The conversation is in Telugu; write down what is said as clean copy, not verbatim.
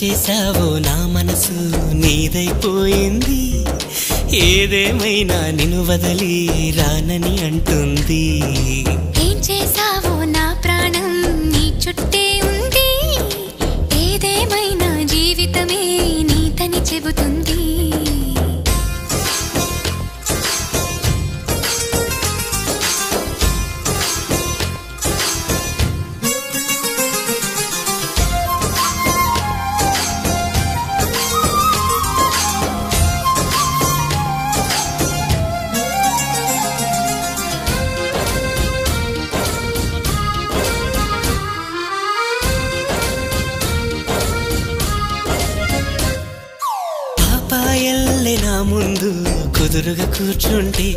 చేసావో నా మనసు నీదైపోయింది ఏదేమైనా నిన్ను వదిలి రానని అంటుంది ఏం చేసావో నా ప్రాణం నీ చుట్టే ఉంది ఏదేమైనా జీవితమే నీతని చెబుతుంది పాపాయల్లే నా ముందు కుదురుగా కూర్చుంటే